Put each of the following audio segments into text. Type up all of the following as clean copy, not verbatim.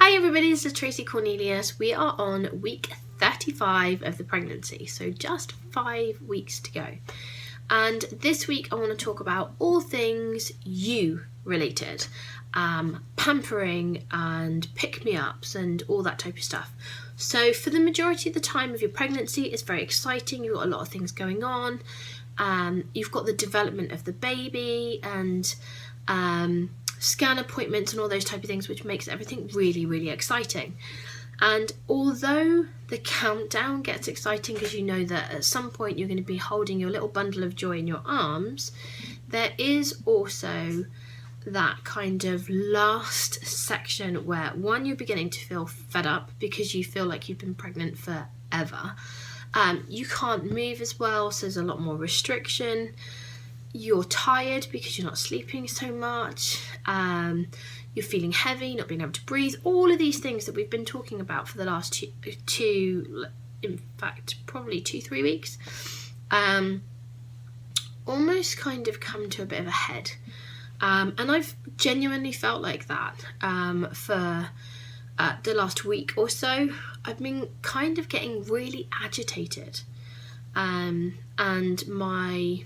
Hi everybody, this is Traci Cornelius. We are on week 35 of the pregnancy, so just 5 weeks to go. And this week I want to talk about all things you related, pampering and pick-me-ups and all that type of stuff. So for the majority of the time of your pregnancy, it's very exciting. You've got a lot of things going on. You've got the development of the baby and scan appointments and all those type of things, which makes everything really, really exciting. And although the countdown gets exciting because you know that at some point you're going to be holding your little bundle of joy in your arms, there is also that kind of last section where, one, you're beginning to feel fed up because you feel like you've been pregnant forever. You can't move as well, so there's a lot more restriction. You're tired because you're not sleeping so much. You're feeling heavy, not being able to breathe. All of these things that we've been talking about for the last probably 2-3 weeks, almost kind of come to a bit of a head. And I've genuinely felt like that for the last week or so. I've been kind of getting really agitated, and my,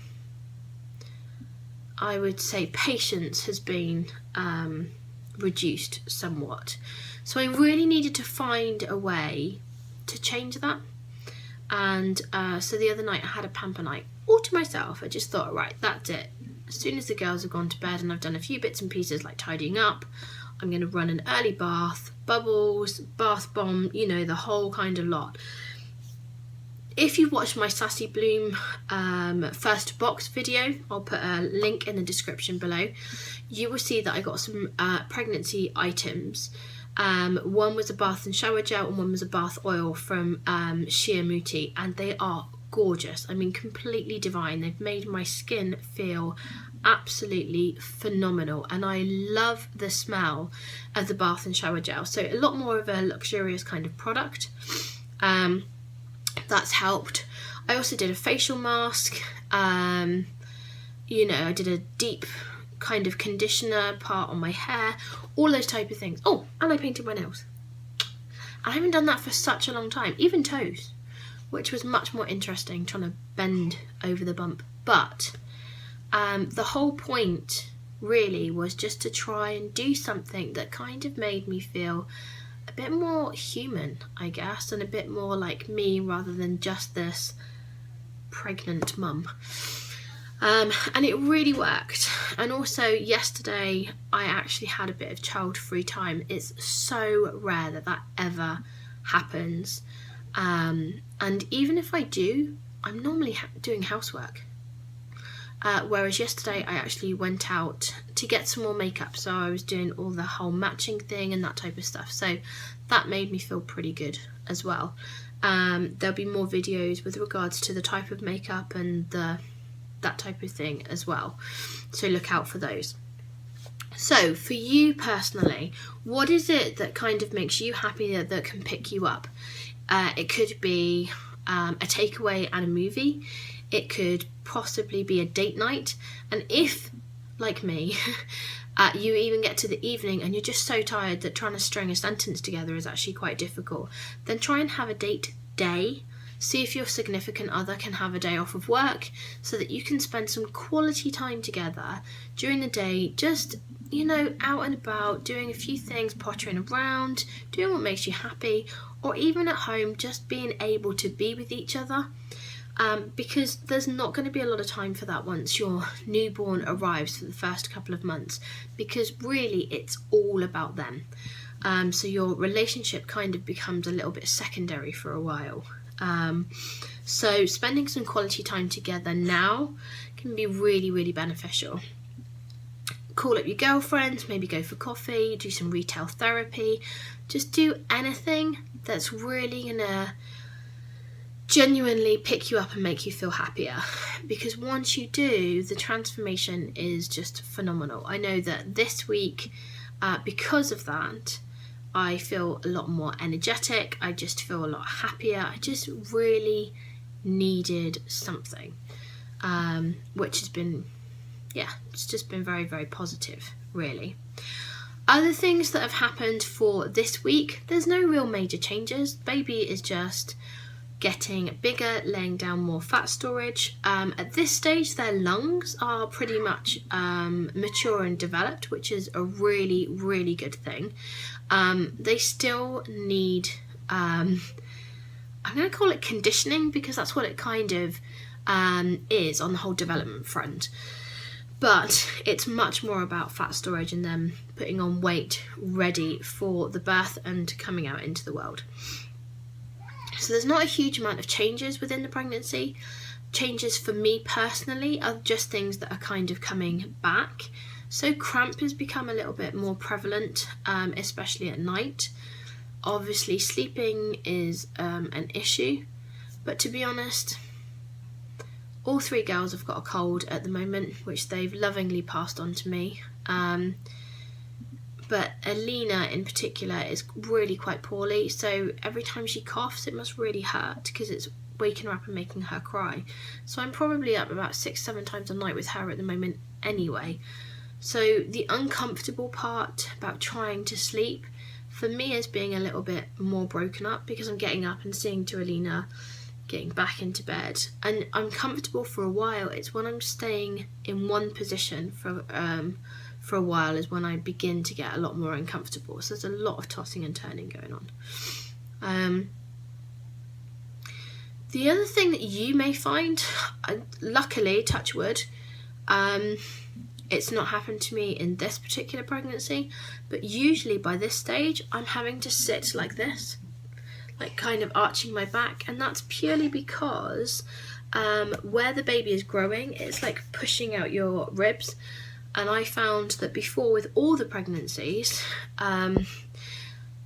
I would say, patience has been reduced somewhat. So I really needed to find a way to change that. And so the other night I had a pamper night all to myself. I just thought, right, that's it. As soon as the girls have gone to bed and I've done a few bits and pieces like tidying up, I'm going to run an early bath, bubbles, bath bomb, you know, the whole kind of lot. If you watched my Sassy Bloom first box video, I'll put a link in the description below, you will see that I got some pregnancy items. One was a bath and shower gel and one was a bath oil from Yeomanry, and they are gorgeous. I mean, completely divine. They've made my skin feel absolutely phenomenal, and I love the smell of the bath and shower gel. So a lot more of a luxurious kind of product. That's helped. I also did a facial mask. You know, I did a deep kind of conditioner part on my hair, all those type of things. Oh, and I painted my nails. I haven't done that for such a long time, even toes, which was much more interesting, trying to bend over the bump. But the whole point really was just to try and do something that kind of made me feel a bit more human, I guess, and a bit more like me rather than just this pregnant mum. And it really worked. And also yesterday I actually had a bit of child-free time. It's so rare that that ever happens. And even if I do, I'm normally doing housework. Whereas yesterday I actually went out to get some more makeup, so I was doing all the whole matching thing and that type of stuff, so that made me feel pretty good as well. There'll be more videos with regards to the type of makeup and that type of thing as well, so look out for those. So for you personally, what is it that kind of makes you happy, that can pick you up? It could be a takeaway and a movie. It could possibly be a date night, and if, like me, you even get to the evening and you're just so tired that trying to string a sentence together is actually quite difficult, then try and have a date day. See if your significant other can have a day off of work so that you can spend some quality time together during the day, just, you know, out and about, doing a few things, pottering around, doing what makes you happy, or even at home, just being able to be with each other. Because there's not going to be a lot of time for that once your newborn arrives for the first couple of months, because really it's all about them. So your relationship kind of becomes a little bit secondary for a while. So spending some quality time together now can be really, really beneficial. Call up your girlfriends, maybe go for coffee, do some retail therapy, just do anything that's really gonna genuinely pick you up and make you feel happier, because once you do, the transformation is just phenomenal. I know that this week, because of that, I feel a lot more energetic. I just feel a lot happier. I just really needed something, which has been, yeah, it's just been very, very positive, really. Other things that have happened for this week, there's no real major changes. Baby is just getting bigger, laying down more fat storage. At this stage, their lungs are pretty much mature and developed, which is a really, really good thing. They still need, I'm going to call it conditioning, because that's what it kind of is on the whole development front. But it's much more about fat storage and them putting on weight ready for the birth and coming out into the world. So there's not a huge amount of changes within the pregnancy. Changes for me personally are just things that are kind of coming back. So cramp has become a little bit more prevalent, especially at night. Obviously sleeping is an issue, but to be honest, all 3 girls have got a cold at the moment, which they've lovingly passed on to me. But Alina in particular is really quite poorly, so every time she coughs it must really hurt, because it's waking her up and making her cry. So I'm probably up about 6-7 times a night with her at the moment anyway. So the uncomfortable part about trying to sleep for me is being a little bit more broken up, because I'm getting up and seeing to Alina getting back into bed, and I'm comfortable for a while. It's when I'm staying in one position for a while is when I begin to get a lot more uncomfortable. So there's a lot of tossing and turning going on. The other thing that you may find, luckily, touch wood, it's not happened to me in this particular pregnancy, but usually by this stage I'm having to sit like this, like kind of arching my back, and that's purely because where the baby is growing, it's like pushing out your ribs. And I found that before, with all the pregnancies,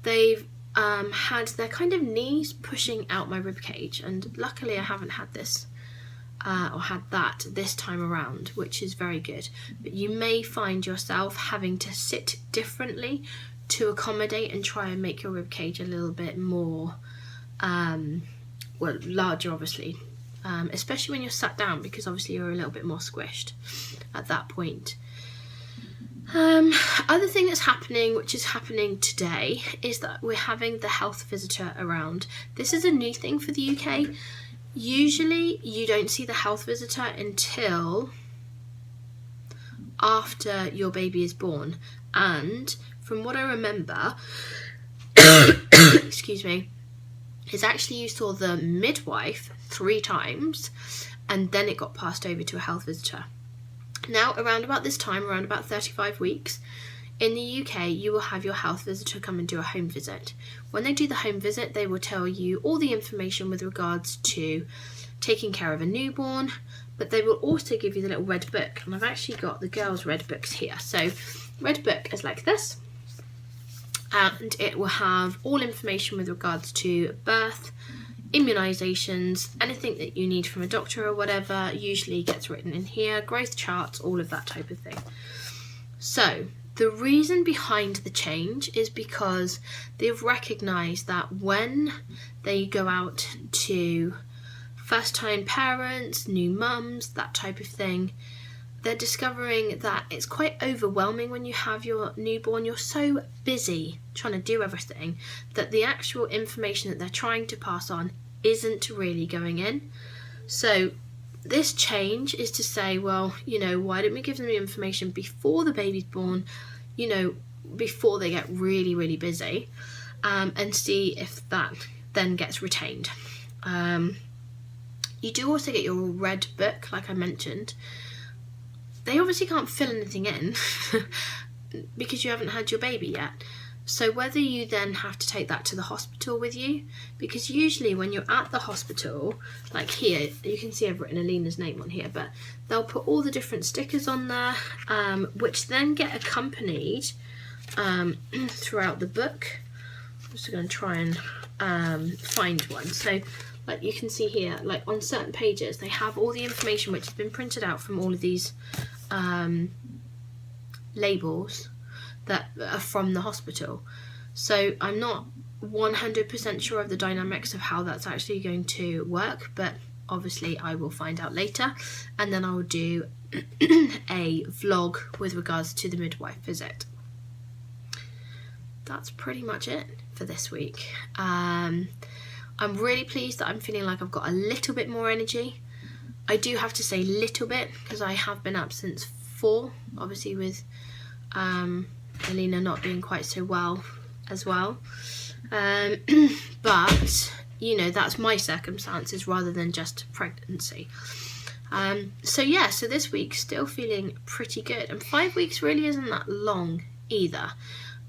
they've had their kind of knees pushing out my rib cage, and luckily I haven't had this or had that this time around, which is very good. But you may find yourself having to sit differently to accommodate and try and make your rib cage a little bit more larger, obviously, especially when you're sat down, because obviously you're a little bit more squished at that point. Other thing that's happening, which is happening today, is that we're having the health visitor around. This is a new thing for the UK. Usually you don't see the health visitor until after your baby is born, and from what I remember, excuse me, is actually you saw the midwife 3 times and then it got passed over to a health visitor. Now, around about this time, around about 35 weeks, in the UK, you will have your health visitor come and do a home visit. When they do the home visit, they will tell you all the information with regards to taking care of a newborn, but they will also give you the little red book. And I've actually got the girls' red books here. So, red book is like this, and it will have all information with regards to birth, immunisations, anything that you need from a doctor or whatever usually gets written in here, growth charts, all of that type of thing. So the reason behind the change is because they've recognised that when they go out to first-time parents, new mums, that type of thing, they're discovering that it's quite overwhelming when you have your newborn. You're so busy trying to do everything that the actual information that they're trying to pass on isn't really going in. So this change is to say, well, why don't we give them the information before the baby's born, before they get really, really busy, and see if that then gets retained. You do also get your red book, like I mentioned. They obviously can't fill anything in because you haven't had your baby yet. So whether you then have to take that to the hospital with you, because usually when you're at the hospital, like here, you can see I've written Alina's name on here, but they'll put all the different stickers on there, which then get accompanied throughout the book. I'm just going to try and find one. So like you can see here, like on certain pages, they have all the information which has been printed out from all of these labels that are from the hospital. So I'm not 100% sure of the dynamics of how that's actually going to work, but obviously I will find out later, and then I'll do a vlog with regards to the midwife visit. that's pretty much it for this week. I'm really pleased that I'm feeling like I've got a little bit more energy. I do have to say little bit because I have been up since 4, obviously with Alina not being quite so well as well. But, you know, that's my circumstances rather than just pregnancy. So yeah, so this week still feeling pretty good, and 5 weeks really isn't that long either.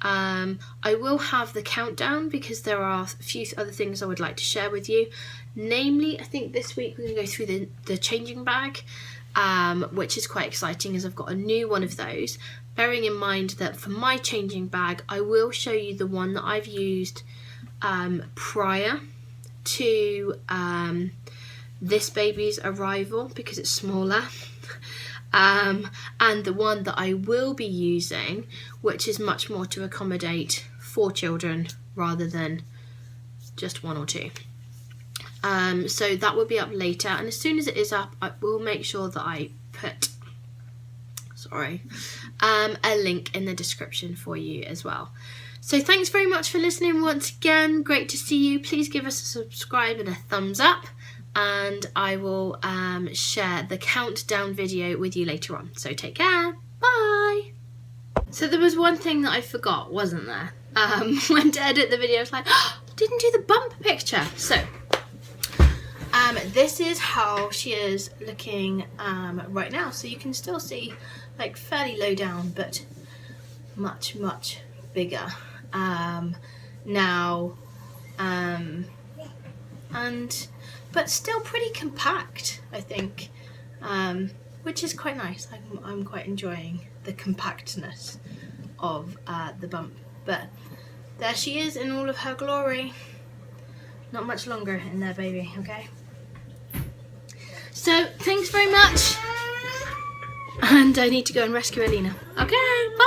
I will have the countdown because there are a few other things I would like to share with you. Namely, I think this week we're going to go through the changing bag, which is quite exciting as I've got a new one of those. Bearing in mind that for my changing bag, I will show you the one that I've used prior to this baby's arrival because it's smaller. And the one that I will be using, which is much more to accommodate 4 children rather than just 1 or 2. So that will be up later, and as soon as it is up, I will make sure that I put a link in the description for you as well. So thanks very much for listening once again. Great to see you. Please give us a subscribe and a thumbs up, and I will share the countdown video with you later on. So take care. Bye. So there was one thing that I forgot, wasn't there? When to edit the video, I was like, oh, didn't do the bump picture. So this is how she is looking right now. So you can still see like fairly low down, but much bigger now, but still pretty compact, I think, which is quite nice. I'm quite enjoying the compactness of the bump. But there she is in all of her glory. Not much longer in there, baby, okay? So, thanks very much. And I need to go and rescue Alina. Okay, bye.